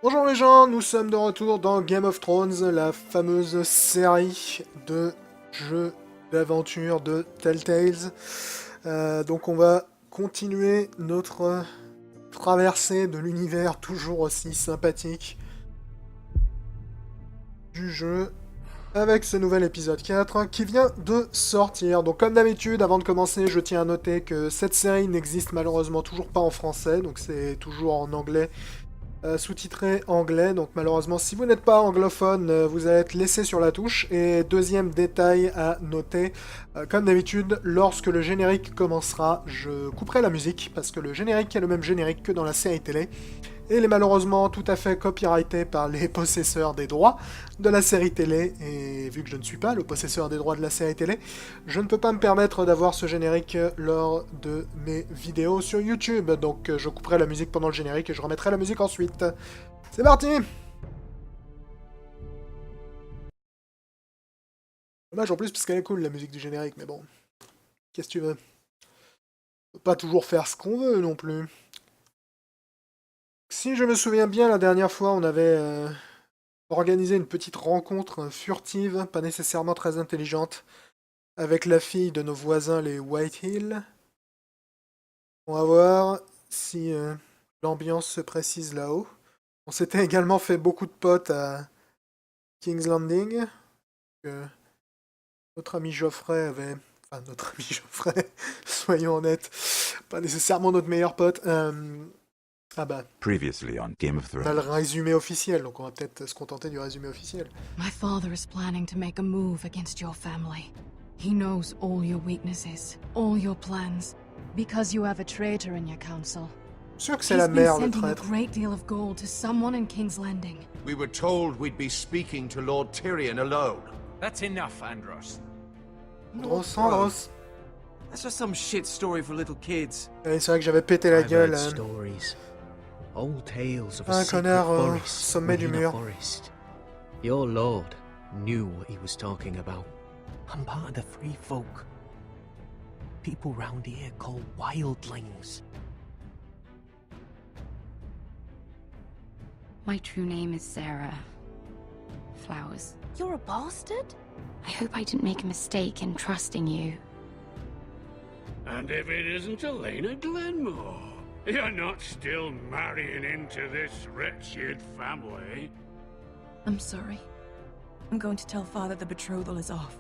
Bonjour les gens, nous sommes de retour dans Game of Thrones, la fameuse série de jeux d'aventure de Telltale. Donc on va continuer notre traversée de l'univers toujours aussi sympathique du jeu avec ce nouvel épisode 4 qui vient de sortir. Donc comme d'habitude, avant de commencer, je tiens à noter que cette série n'existe malheureusement toujours pas en français, donc c'est toujours en anglais. Sous-titré anglais, donc malheureusement si vous n'êtes pas anglophone, vous allez être laissé sur la touche. Et deuxième détail à noter, comme d'habitude, lorsque le générique commencera, je couperai la musique, parce que le générique est le même générique que dans la série télé, et il est malheureusement tout à fait copyrighté par les possesseurs des droits de la série télé, et vu que je ne suis pas le possesseur des droits de la série télé, je ne peux pas me permettre d'avoir ce générique lors de mes vidéos sur YouTube, donc je couperai la musique pendant le générique et je remettrai la musique ensuite. C'est parti! Dommage en plus parce qu'elle est cool la musique du générique, mais bon, qu'est-ce que tu veux? On peut pas toujours faire ce qu'on veut non plus. Si je me souviens bien, la dernière fois, on avait organisé une petite rencontre furtive, pas nécessairement très intelligente, avec la fille de nos voisins, les Whitehill. On va voir si l'ambiance se précise là-haut. On s'était également fait beaucoup de potes à King's Landing. Notre ami Geoffrey avait... Enfin, notre ami Geoffrey, soyons honnêtes, pas nécessairement notre meilleur pote. Ah bah, Previously on Game of on a le Thrones. résumé officiel, donc on va peut-être se contenter du résumé officiel. My father is planning to make a move against your family. He knows all your weaknesses, all your plans, because you have a traitor in your council. Sûr que c'est He's la been mère, le sending a traître. great deal of gold to someone in King's Landing. We were told we'd be speaking to Lord Tyrion alone. That's enough, Andros. Andros, Andros. That's just some shit story for little kids. Ouais, c'est vrai que j'avais pété la I've gueule. heard stories, old tales of a Un secret connard au forest sommet du within a mur. forest. Your lord knew what he was talking about. I'm part of the free folk. People round here call wildlings. My true name is Sarah Flowers. You're a bastard? I hope I didn't make a mistake in trusting you. And if it isn't Elena Glenmore, you're not still marrying into this wretched family. I'm sorry. I'm going to tell Father the betrothal is off.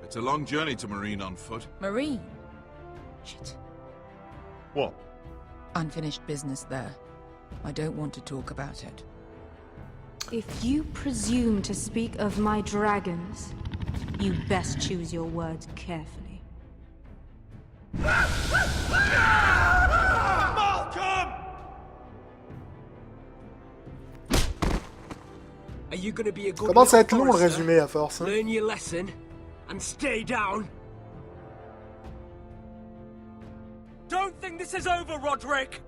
It's a long journey to Marine on foot. Marine? Shit. What? Unfinished business there. I don't want to talk about it. If you presume to speak of my dragons, you best choose your words carefully. Malcolm! Are you gonna be a good Commence à être little long le forester? résumé à force. Hein. Learn your lesson and stay down. Don't think this is over, Roderick.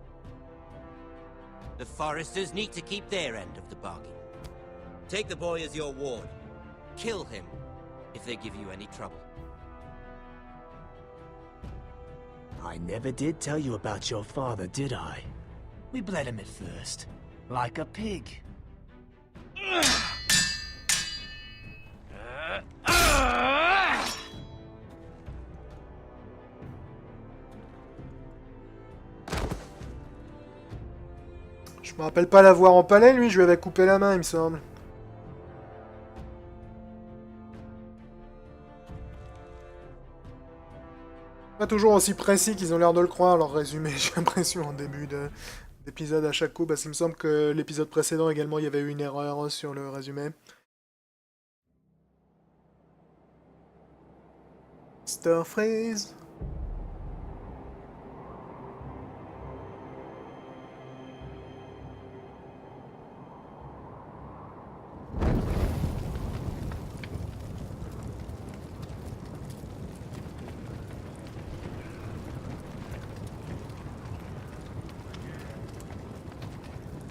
The Foresters need to keep their end of the bargain. Take the boy as your ward. Kill him if they give you any trouble. I never did tell you about your father, did I? We bled him at first, like a pig. Je me rappelle pas l'avoir empalé, lui, je lui avais coupé la main, il me semble. Pas toujours aussi précis qu'ils ont l'air de le croire, leur résumé, j'ai l'impression, en début d'épisode à chaque coup, parce qu'il me semble que l'épisode précédent également, il y avait eu une erreur sur le résumé. Stir freeze.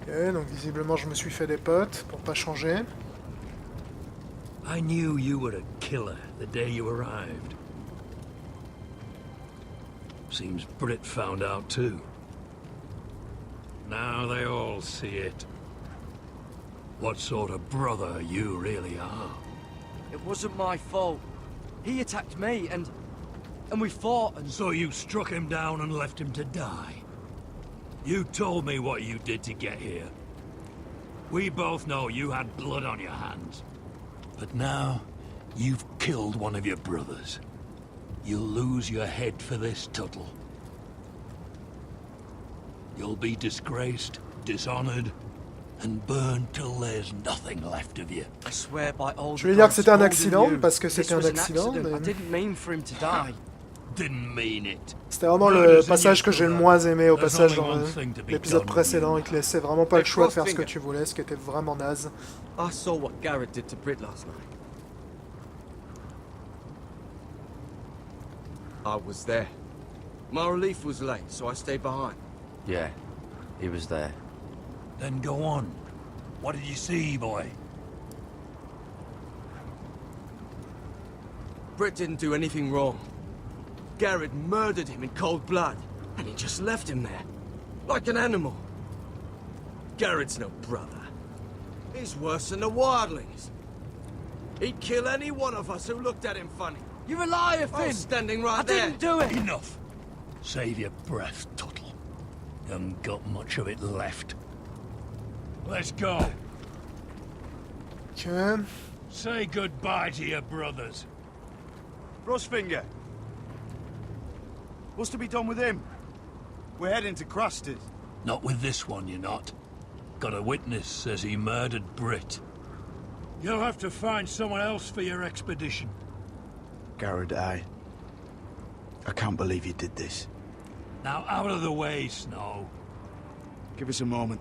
Ok, donc visiblement je me suis fait des potes pour pas changer. I knew you were a killer the day you arrived. Seems Britt found out too. Now they all see it. What sort of brother you really are. It wasn't my fault. He attacked me, and we fought, and... So you struck him down and left him to die? You told me what you did to get here. We both know you had blood on your hands. But now, you've killed one of your brothers. You'll lose your head for this, Tuttle. You'll be disgraced, dishonored, and burned till there's nothing left of you. I swear by all Je vais dire que c'était un accident, parce que c'était un accident, mais... I didn't mean for him to die. Didn't mean it. C'était vraiment le passage que j'ai le moins aimé au passage dans l'épisode précédent. Il te laissait vraiment pas le choix de faire ce que tu voulais, ce qui était vraiment naze. I saw what Garrett did to Britt last night. I was there. My relief was late, so I stayed behind. Yeah, he was there. Then go on. What did you see, boy? Britt didn't do anything wrong. Garrett murdered him in cold blood, and he just left him there, like an animal. Garrett's no brother. He's worse than the wildlings. He'd kill any one of us who looked at him funny. You're a liar, Finn! I was standing right there. I didn't do it! Enough! Save your breath, Tuttle. You haven't got much of it left. Let's go. Okay. Say goodbye to your brothers. Rosfinger. What's to be done with him? We're heading to Craster's. Not with this one, you're not. Got a witness says he murdered Britt. You'll have to find someone else for your expedition. Garrett, I can't believe you did this. Now out of the way, Snow. Give us a moment.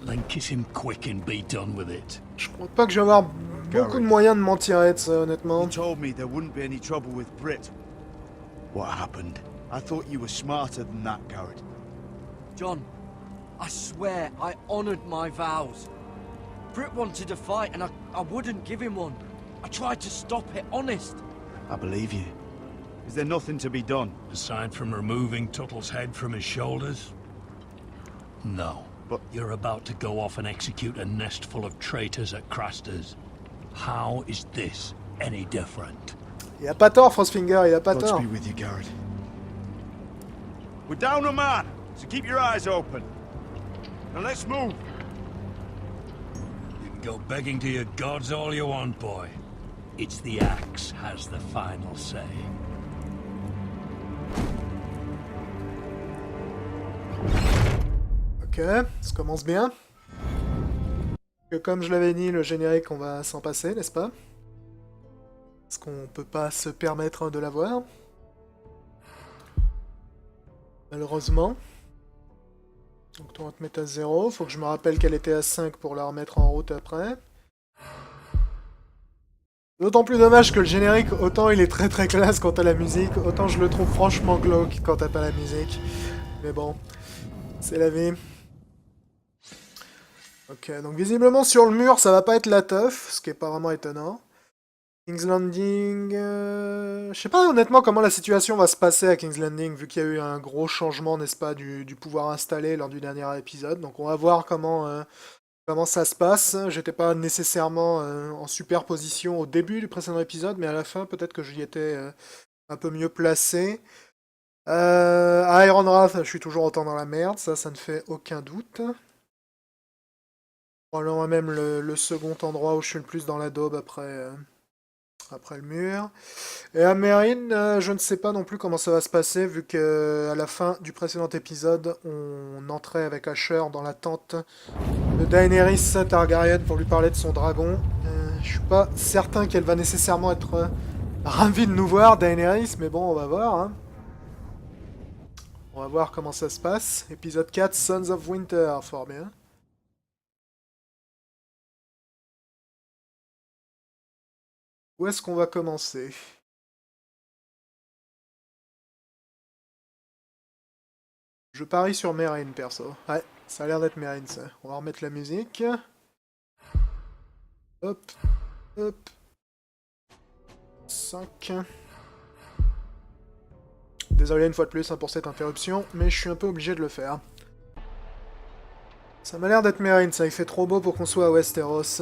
Then kiss him quick and be done with it. Je crois pas que je vais avoir beaucoup de moyens de m'en tirer de ça, honnêtement. You told me there wouldn't be any trouble with Britt. What happened? I thought you were smarter than that, Garrett. John, I swear I honored my vows. Britt wanted to fight, and I wouldn't give him one. I tried to stop it, honest. I believe you. Is there nothing to be done? Aside from removing Tuttle's head from his shoulders? No. But you're about to go off and execute a nest full of traitors at Craster's. How is this any different? Il a pas tort, Frostfinger, il a pas tort. God be with you, Garrett. We're down a man, so keep your eyes open. Now let's move. You can go begging to your gods all you want, boy. It's the axe has the final say. Ok, ça commence bien. Que comme je l'avais dit, le générique, on va s'en passer, n'est-ce pas? Parce qu'on peut pas se permettre de l'avoir. Malheureusement. Donc on va te mettre à 0. Faut que je me rappelle qu'elle était à 5 pour la remettre en route après. D'autant plus dommage que le générique, autant il est très très classe quant à la musique, autant je le trouve franchement glauque quant à pas la musique. Mais bon, c'est la vie. Ok, donc visiblement sur le mur, ça va pas être la teuf, ce qui est pas vraiment étonnant. King's Landing... Je sais pas honnêtement comment la situation va se passer à King's Landing, vu qu'il y a eu un gros changement, n'est-ce pas, du pouvoir installé lors du dernier épisode. Donc on va voir comment ça se passe. J'étais pas nécessairement en superposition au début du précédent épisode, mais à la fin, peut-être que j'y étais un peu mieux placé. À Ironwrath, je suis toujours autant dans la merde, ça ne fait aucun doute. Probablement même le second endroit où je suis le plus dans la daube après le mur. Et à Meereen, je ne sais pas non plus comment ça va se passer, vu qu'à la fin du précédent épisode, on entrait avec Asher dans la tente de Daenerys Targaryen pour lui parler de son dragon. Je suis pas certain qu'elle va nécessairement être ravie de nous voir, Daenerys, mais bon, on va voir. Hein. On va voir comment ça se passe. Épisode 4, Sons of Winter, fort bien. Où est-ce qu'on va commencer? Je parie sur Meereen, perso. Ouais, ça a l'air d'être Meereen, ça. On va remettre la musique. Hop, hop. 5. Désolé une fois de plus hein, pour cette interruption, mais je suis un peu obligé de le faire. Ça m'a l'air d'être Marine, ça, il fait trop beau pour qu'on soit à Westeros.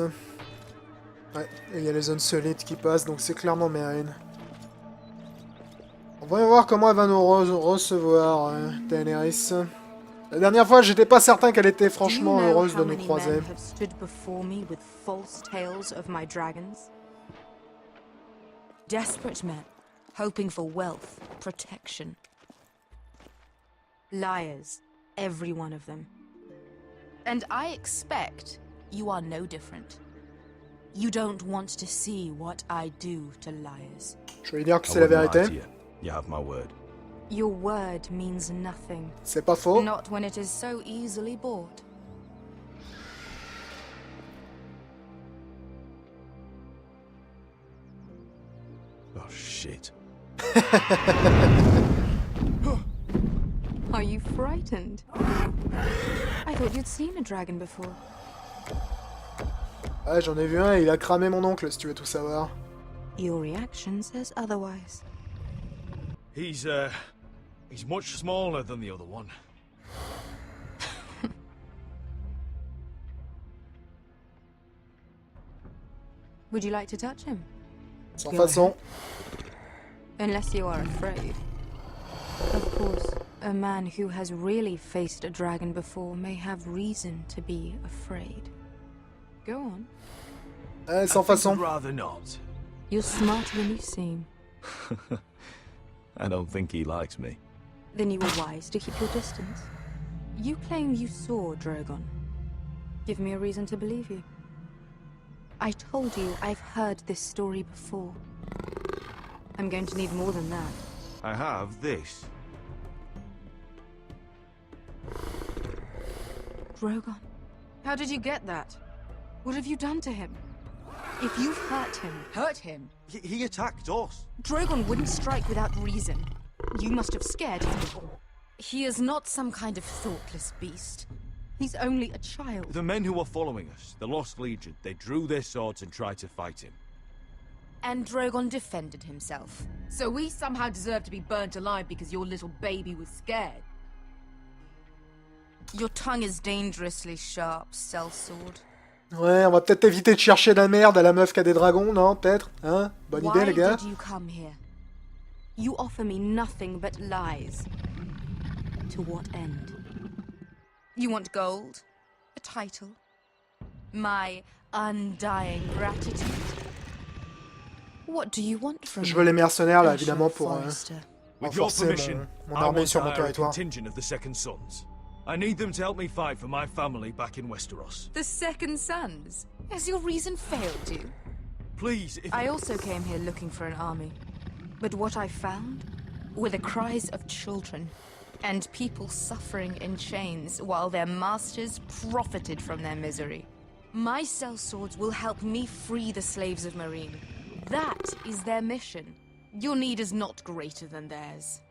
Ouais, et il y a les zones solides qui passent, donc c'est clairement Marine. On va voir comment elle va nous recevoir, Daenerys. La dernière fois, j'étais pas certain qu'elle était franchement heureuse de nous croiser. Desperate men, hoping for wealth, protection. Liars, every one of them. And I expect you are no different. You don't want to see what I do to liars. Je vais lui dire que c'est la vérité. You have my word. Your word means nothing. C'est pas faux. Not when it is so easily bought. Oh, shit. Are you frightened? I thought you'd seen a dragon before. Ouais, j'en ai vu un et il a cramé mon oncle, si tu veux tout savoir. Your reaction says otherwise. He's much smaller than the other one. Would you like to touch him? Sans façon. Unless you are afraid. Of course, a man who has really faced a dragon before may have reason to be afraid. Go on. Sans façon. I'd rather not. You're smarter than you seem. I don't think he likes me. Then you were wise to keep your distance. You claim you saw Drogon. Give me a reason to believe you. I told you I've heard this story before. I'm going to need more than that. I have this. Drogon. How did you get that? What have you done to him? If you've hurt him... Hurt him? He attacked us. Drogon wouldn't strike without reason. You must have scared him. He is not some kind of thoughtless beast. He's only a child. The men who were following us, the Lost Legion, they drew their swords and tried to fight him. And Drogon defended himself. So we somehow deserve to be burnt alive because your little baby was scared? Your tongue is dangerously sharp, sellsword. Ouais, on va peut-être éviter de chercher la merde à la meuf qui a des dragons, non? Peut-être? Hein? Bonne idée, les gars? Why did you come here? You offer me nothing but lies. To what end? You want gold? A title? My undying gratitude? What do you want from me? Je veux les mercenaires, là, évidemment, pour renforcer mon armée sur mon territoire. I need them to help me fight for my family back in Westeros. The Second Sons? Has your reason failed you? Please, if... I also came here looking for an army. But what I found were the cries of children and people suffering in chains while their masters profited from their misery. My sellswords will help me free the slaves of Meereen. That is their mission. Your need is not greater than theirs.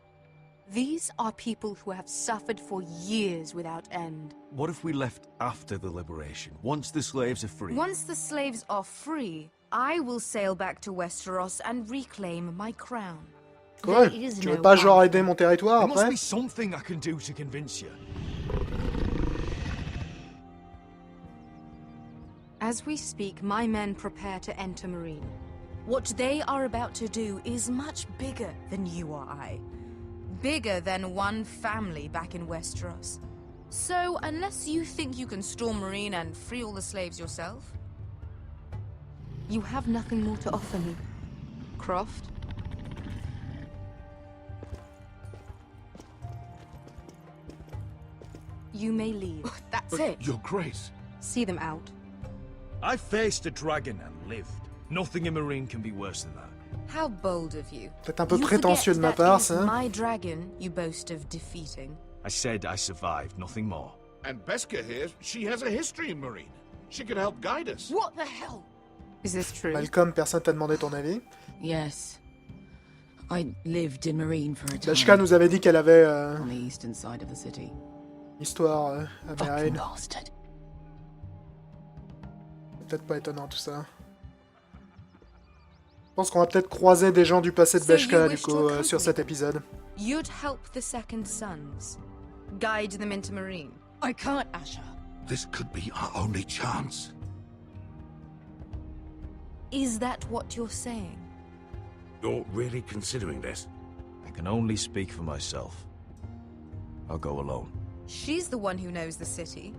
These are people who have suffered for years without end. What if we left after the liberation, once the slaves are free? Once the slaves are free, I will sail back to Westeros and reclaim my crown. Quoi? Tu veux pas genre aider mon territoire après? There must be something I can do to convince you. As we speak, my men prepare to enter Meereen. What they are about to do is much bigger than you or I. Bigger than one family back in Westeros. So, unless you think you can storm Meereen and free all the slaves yourself, you have nothing more to offer me, Croft. You may leave. That's it. Your Grace. See them out. I faced a dragon and lived. Nothing in Meereen can be worse than that. How bold of you. Peut-être un peu prétentieux de ma part, ça. My dragon you boast of defeating. I said I survived, nothing more. And Beskha here, she has a history in Meereen. She could help guide us. What the hell? Is this true? Malcolm, personne t'a demandé ton avis. Yes. I lived in Meereen for a time. Dashka nous avait dit qu'elle avait on the eastern side of the city. Histoire à Meereen. Bastard. Peut-être pas étonnant tout ça. Je pense qu'on va peut-être croiser des gens du passé de So you Beshka, du wish to coup, accompany sur cet them? épisode. You'd help the Second Sons. Guide them into Marine. I can't, Asher. This could be our only chance. Is that what you're saying? You're really considering this? I can only speak for myself. I'll go alone. She's the one who knows the city.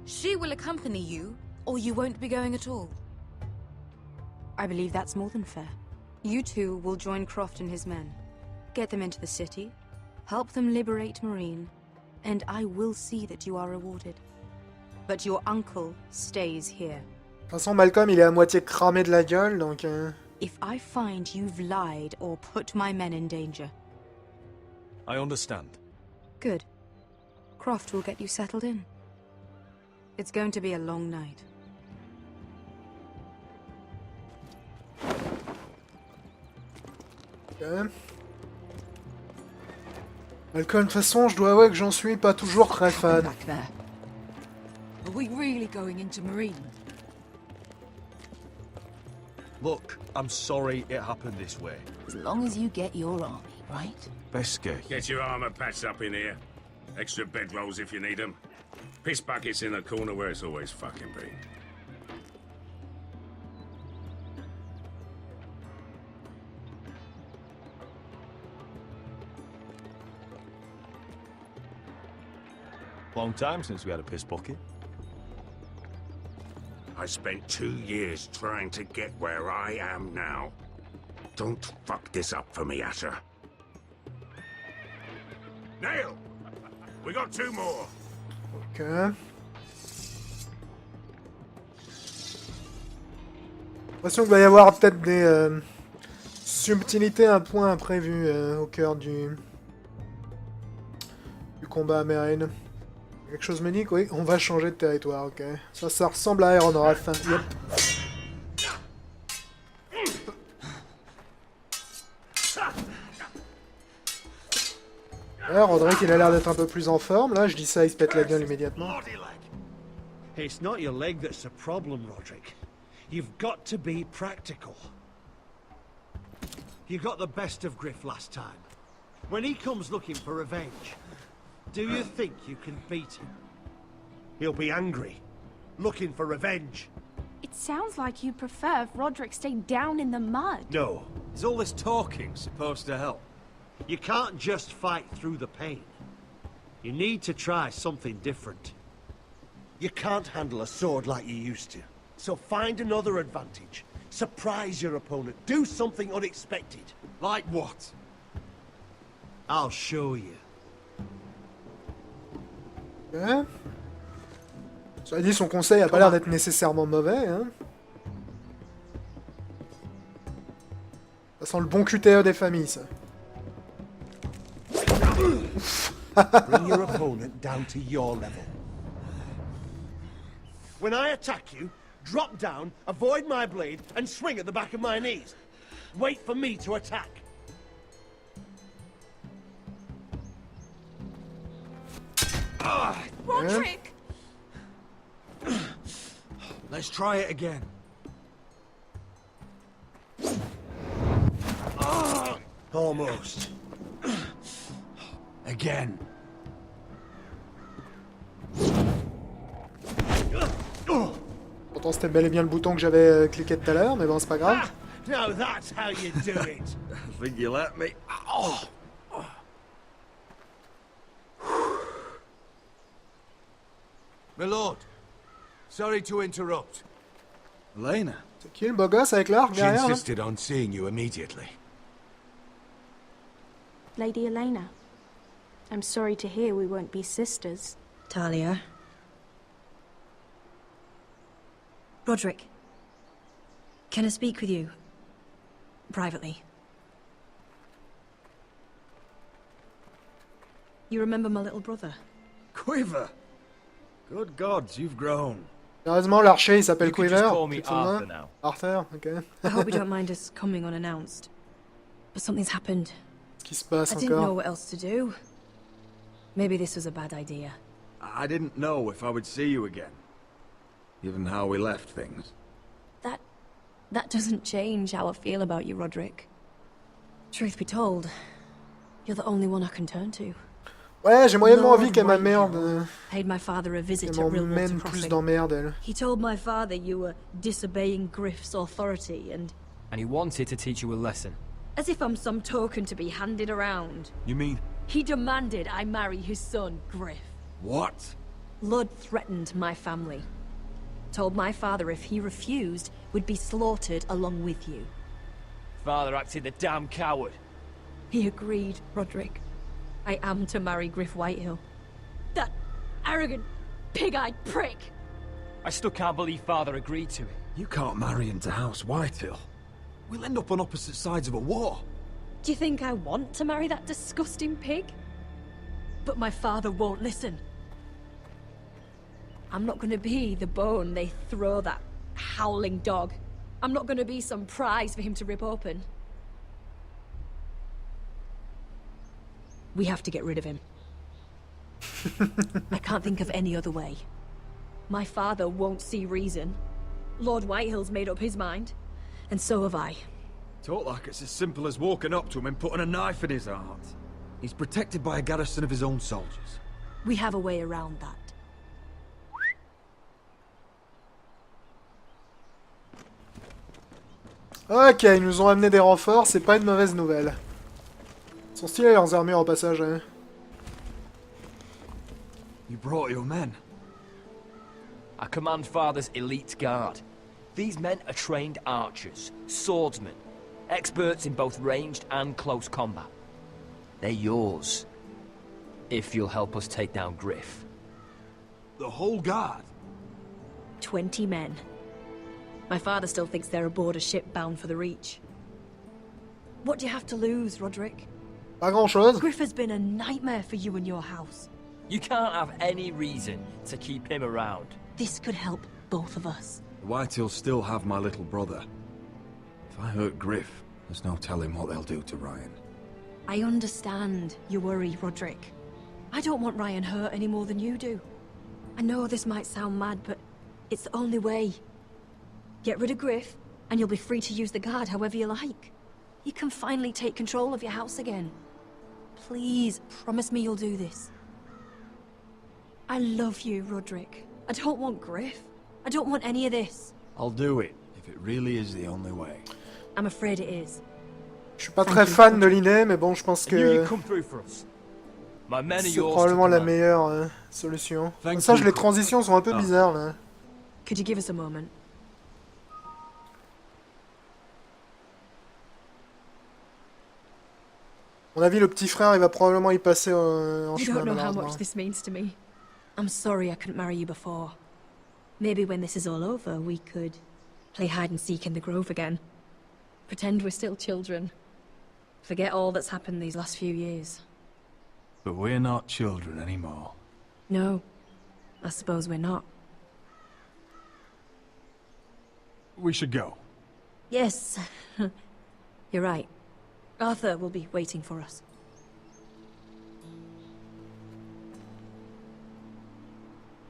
She will accompany you, or you won't be going at all. I believe that's more than fair. You two will join Croft and his men. Get them into the city, help them liberate Marine, and I will see that you are rewarded. But your uncle stays here. De toute façon, Malcolm, il est à moitié cramé de la gueule, donc... If I find you've lied or put my men in danger... I understand. Good. Croft will get you settled in. It's going to be a long night. Ok. Malcolm, de toute façon, je dois avouer que j'en suis pas toujours très fan. Back there. Are we really going into Marine? Look, I'm sorry it happened this way. As long as you get your army, right? Beskar. Get your armor patched up in here. Extra bedrolls if you need them. Piss buckets in the corner where it's always fucking been. Long time since we had a piss bucket. I spent 2 years trying to get where I am now. Don't fuck this up for me, Asher. Nail! We got 2 more. Ok. L'impression qu'il va y avoir peut-être des subtilités, un point imprévu au cœur du combat à Marine. Quelque chose me dit que oui, on va changer de territoire, ok. Ça ressemble à Iron Wrath. Yep. Roderick, il a l'air d'être un peu plus en forme, là, je dis ça, il se pète la gueule immédiatement. It's not your leg that's the problem, Roderick. You've got to be practical. You got the best of Griff last time. When he comes looking for revenge, do you think you can beat him? He'll be angry, looking for revenge. It sounds like you prefer if Roderick stayed down in the mud. No. Is all this talking supposed to help? You can't just fight through the pain. You need to try something different. You can't handle a sword like you used to. So find another advantage. Surprise your opponent. Do something unexpected. Like what? I'll show you. Ok. Cela dit, son conseil a pas l'air d'être nécessairement mauvais, hein. Ça sent le bon QTE des familles, ça. Bring your opponent down to your level. When I attack you, drop down, avoid my blade, and swing at the back of my knees. Wait for me to attack. Roderick! Let's try it again. Almost. Again. Pourtant, c'était bel et bien le bouton que j'avais cliqué tout à l'heure, mais bon, c'est pas grave. Now that's how you do it. I think you let me. Oh. My lord, sorry to interrupt. Elena. C'est qui le beau gosse avec l'arc She derrière, là? insisted on seeing you immediately. Lady Elena, I'm sorry to hear we won't be sisters. Talia. Roderick. Can I speak with you? Privately. You remember my little brother? Quiver. Good gods, you've grown. Sérieusement, l'archer, il s'appelle You could Quiver. just call me tout le monde. Arthur now. Arthur, ok. I hope you don't mind us coming unannounced. But something's happened. Qu'est-ce qui se passe I didn't know encore? what else to do. Maybe this was a bad idea. I didn't know if I would see you again. Given how we left things. That doesn't change how I feel about you, Roderick. Truth be told, you're the only one I can turn to. Ouais, j'ai moyennement envie qu'elle m'emmerde. Paid my father a visit Elle at Real m'emmène Water plus Crossing. d'emmerde, elle. He told my father you were disobeying Griff's authority and he wanted to teach you a lesson. as if I'm some token to be handed around. You mean? He demanded I marry his son, Griff. What? Lud threatened my family. Told my father if he refused, we'd be slaughtered along with you. Father acted the damn coward. He agreed, Roderick. I am to marry Griff Whitehill. That arrogant, pig-eyed prick! I still can't believe Father agreed to it. You can't marry into House Whitehill. We'll end up on opposite sides of a war. Do you think I want to marry that disgusting pig? But my father won't listen. I'm not gonna be the bone they throw that howling dog. I'm not gonna be some prize for him to rip open. We have to get rid of him. I can't think of any other way. My father won't see reason. Lord Whitehill's made up his mind. And so have I. Talk like it's as simple as walking up to him and putting a knife in his heart. He's protected by a garrison of his own soldiers. We have a way around that. Ok, ils nous ont amené des renforts, c'est pas une mauvaise nouvelle. Ils sont stylés leurs armures au passage, hein. You brought your men. I command Father's elite guard. These men are trained archers, swordsmen, experts in both ranged and close combat. They're yours, if you'll help us take down Griff. The whole guard? 20 men. My father still thinks they're aboard a ship bound for the Reach. What do you have to lose, Roderick? Pas grand-chose. Griff has been a nightmare for you and your house. You can't have any reason to keep him around. This could help both of us. The Whitehills still have my little brother. If I hurt Griff, there's no telling what they'll do to Ryan. I understand your worry, Roderick. I don't want Ryan hurt any more than you do. I know this might sound mad, but it's the only way. Get rid of Griff, and you'll be free to use the guard however you like. You can finally take control of your house again. Please, promise me you'll do this. I love you, Roderick. I don't want Griff. I don't want any of this. I'll do it, if it really is the only way. I'm afraid it is. Je suis pas très fan de l'idée, mais bon, je pense que c'est probablement la meilleure solution. Ça, les transitions sont un peu bizarres, là. Could you give us a moment? À mon avis, le petit frère, il va probablement y passer en You chemin, don't know how malheureusement. much this means to me. I'm sorry I couldn't marry you before. Maybe when this is all over, we could play hide and seek in the grove again. Pretend we're still children. Forget all that's happened these last few years. But we're not children anymore. No, I suppose we're not. We should go. Yes, you're right. Arthur will be waiting for us.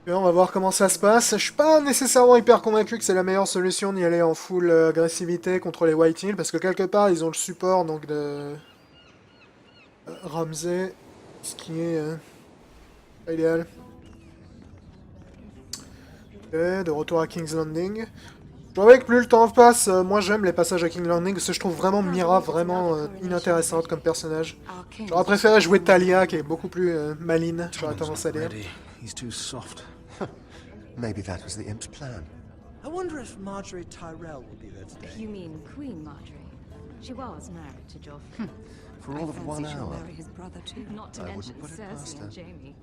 Et on va voir comment ça se passe. Je suis pas nécessairement hyper convaincu que c'est la meilleure solution d'y aller en full agressivité contre les Whitehills, parce que quelque part ils ont le support donc de Ramsay, ce qui est pas idéal. Et de retour à King's Landing. Je trouvais que plus le temps passe, moi j'aime les passages à King's Landing, parce que je trouve vraiment Mira vraiment inintéressante comme personnage. J'aurais préféré jouer Talia, qui est beaucoup plus maline, j'aurais tendance à dire. He's too soft. Maybe that was the imp's plan. I wonder if Marjorie Tyrell will be there today. You mean Queen Marjorie? She was married to Joffrey. For all of 1 hour. Marry his brother too. Not to mention Cersei and Jaime.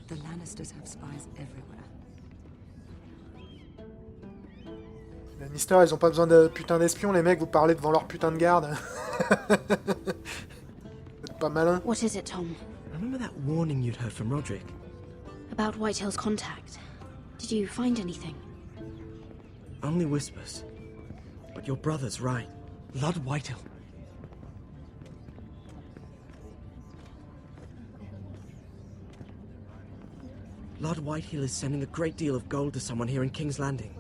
The Lannisters have spies everywhere. Les Lannister, ils ont pas besoin de putain d'espions, les mecs, vous parlez devant leur putain de garde. C'est pas malin. What is it, Tom? Remember that warning you'd heard from Roderick? About Whitehill's contact. Did you find anything? Only whispers. But your brother's right. Lord Whitehill. Lord Whitehill is sending a great deal of gold to someone here in King's Landing.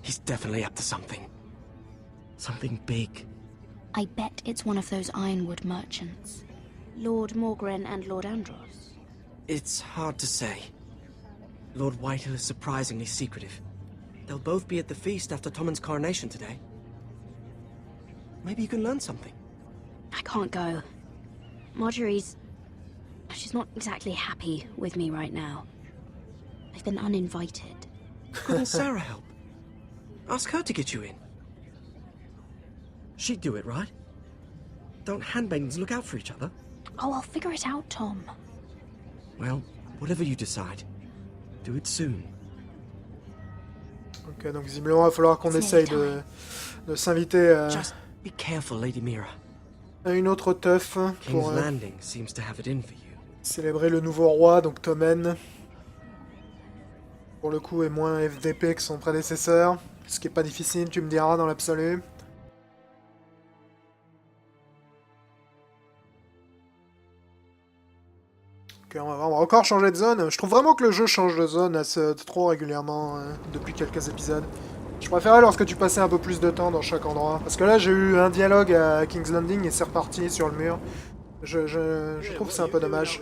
He's definitely up to something. Something big. I bet it's one of those ironwood merchants. Lord Morgren and Lord Andros. It's hard to say. Lord Whitehill is surprisingly secretive. They'll both be at the feast after Tommen's coronation today. Maybe you can learn something. I can't go. Marjorie's... she's not exactly happy with me right now. I've been uninvited. Couldn't Sarah help? Ask her to get you in. She'd do it, right? Don't handmaidens look out for each other? Oh, I'll figure it out, Tom. Well, whatever you decide, do it soon. Ok, donc visiblement il va falloir qu'on essaye de s'inviter à... Just be careful, Lady Mira. À une autre teuf pour Landing seems to have it in for you. Célébrer le nouveau roi, donc Tommen. Pour le coup est moins FDP que son prédécesseur, ce qui est pas difficile, tu me diras, dans l'absolu. Ok, on va encore changer de zone. Je trouve vraiment que le jeu change de zone assez trop régulièrement depuis quelques épisodes. Je préférais lorsque tu passais un peu plus de temps dans chaque endroit. Parce que là, j'ai eu un dialogue à King's Landing et c'est reparti sur le mur. Je trouve que c'est un peu dommage.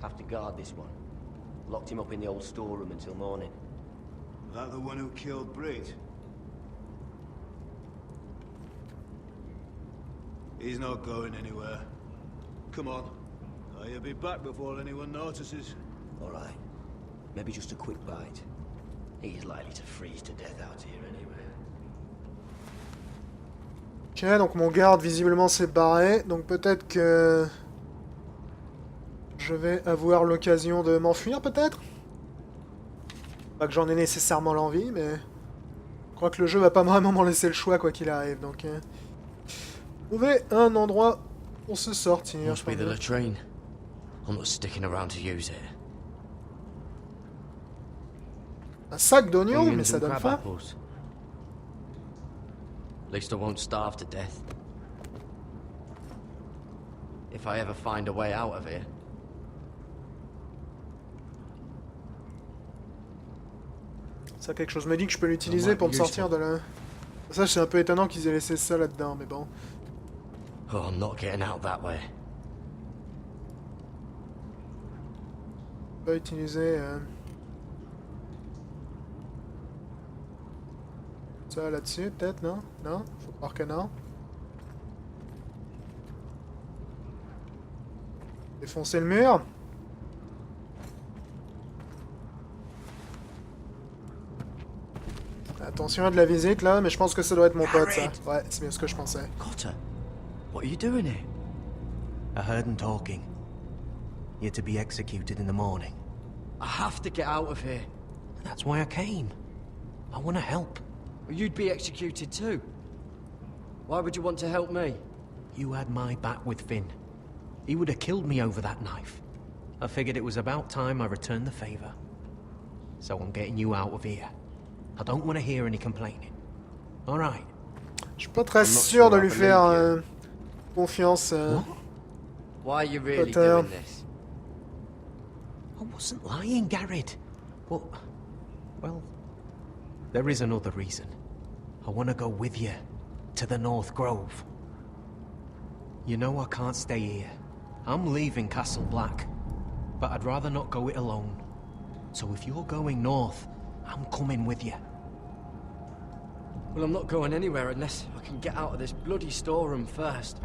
Have to guard this one. Locked him up in the old storeroom until morning. That the one who killed Brit? He's not going anywhere. Come on. You'll be back before anyone notices. All right. Maybe just a quick bite. He's likely to freeze to death out here anyway. Ok, donc mon garde visiblement s'est barré, donc peut-être que je vais avoir l'occasion de m'enfuir, peut-être. Pas que j'en ai nécessairement l'envie, mais je crois que le jeu va pas vraiment m'en laisser le choix quoi qu'il arrive, donc trouver un endroit pour se sortir. Must be the latrine. I'm not sticking around to use it. Un sac d'oignons, mais ça donne faim. At least I won't starve to death. If I ever find a way out of here. Ça, quelque chose me dit que je peux l'utiliser pour me sortir de là. Ça, c'est un peu étonnant qu'ils aient laissé ça là-dedans, mais bon. Oh, I'm not getting out that way. On peut utiliser ça là-dessus, peut-être, non? Non? Faut croire que non. Défoncer le mur. Attention à de la visite là, mais je pense que ça doit être mon pote ça. Ouais, c'est bien ce que je pensais. Cotter, what are you doing here? I heard him talking. You're to be executed in the morning. I have to get out of here. That's why I came. I want to help. Well, you'd be executed too. Why would you want to help me? You had my back with Finn. He would have killed me over that knife. I figured it was about time I returned the favor. So I'm getting you out of here. I don't want to hear any complaining. All right. Je suis pas très sûr de lui faire confiance. Why are you really doing this? I wasn't lying, Garrett. But, well, there is another reason. I want to go with you to the North Grove. You know I can't stay here. I'm leaving Castle Black, but I'd rather not go it alone. So if you're going north, I'm coming with you. Well, I'm not going anywhere unless I can get out of this bloody storeroom first.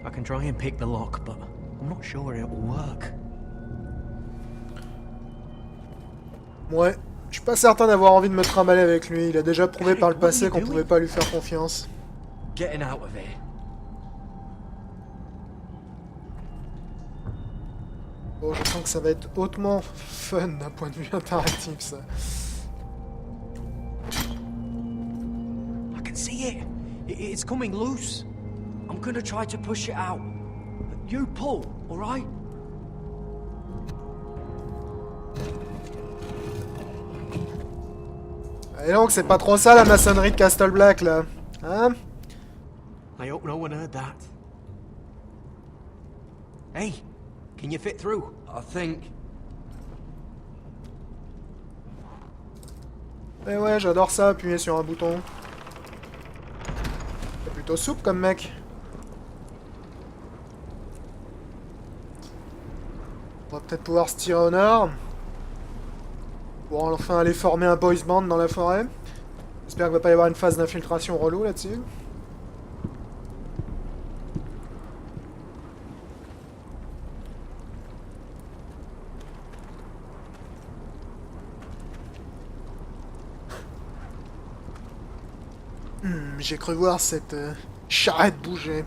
I can try and pick the lock, but I'm not sure it'll work. Ouais, je suis pas certain d'avoir envie de me trimballer avec lui. Il a déjà prouvé par le passé qu'on pouvait pas lui faire confiance. Getting out of here. Bon, je sens que ça va être hautement fun d'un point de vue interactif, ça. I can see it. It's coming loose. I'm gonna try to push it out. You pull, all right? Et donc, c'est pas trop ça la maçonnerie de Castle Black, là. Hein? I hope no one heard that. Hey, can you fit through? I think. Eh ouais, j'adore ça, appuyer sur un bouton. C'est plutôt souple comme mec. On va peut-être pouvoir se tirer au nord. Pour enfin aller former un boys band dans la forêt. J'espère qu'il va pas y avoir une phase d'infiltration relou là-dessus. J'ai cru voir cette charrette bouger.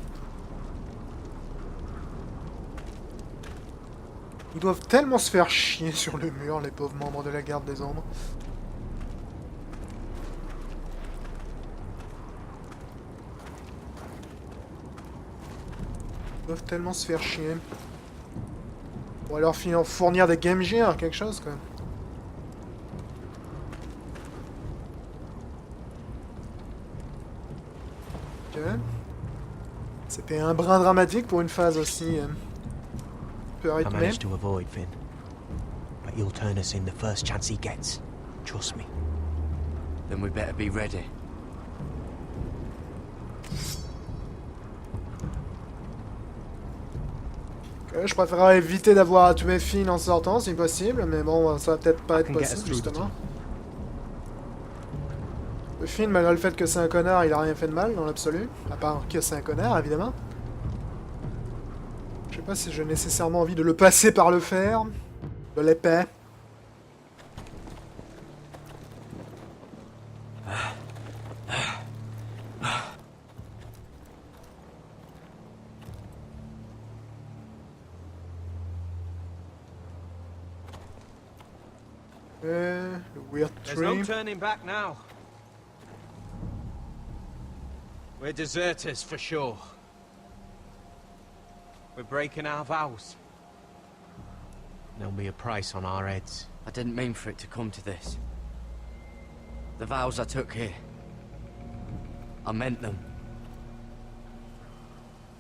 Ils doivent tellement se faire chier sur le mur, les pauvres membres de la garde des ombres. Ils doivent tellement se faire chier. Ou alors fournir des Game Gear, quelque chose quoi. Ok. C'était un brin dramatique pour une phase aussi peu I rythmée. managed to avoid Finn, but he'll turn us in the first chance he gets. Trust me. Then we better be ready. Je préférerais éviter d'avoir à tuer Finn en sortant si possible, mais bon, ça va peut-être pas être possible justement. Le Finn, malgré le fait que c'est un connard, il a rien fait de mal dans l'absolu, à part que c'est un connard évidemment. Je sais pas si j'ai nécessairement envie de le passer par le fer, de l'épée. Le weird There's tree. no turning back now. We're deserters for sure. We're breaking our vows. There'll be a price on our heads. I didn't mean for it to come to this. The vows I took here, I meant them.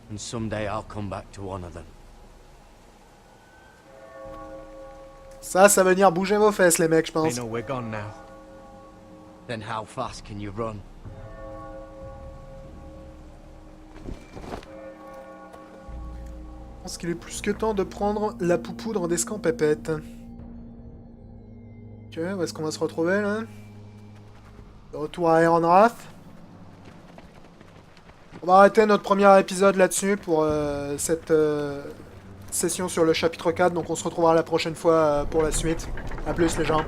And someday I'll come back to honor them. Ça va venir bouger vos fesses, les mecs, je They pense. know we're gone now. Then how fast can you run? Je pense qu'il est plus que temps de prendre la poupoudre d'escampépette. Ok, où est-ce qu'on va se retrouver, là? De retour à Ironwrath. On va arrêter notre premier épisode là-dessus pour cette session sur le chapitre 4, donc on se retrouvera la prochaine fois pour la suite. A plus les gens.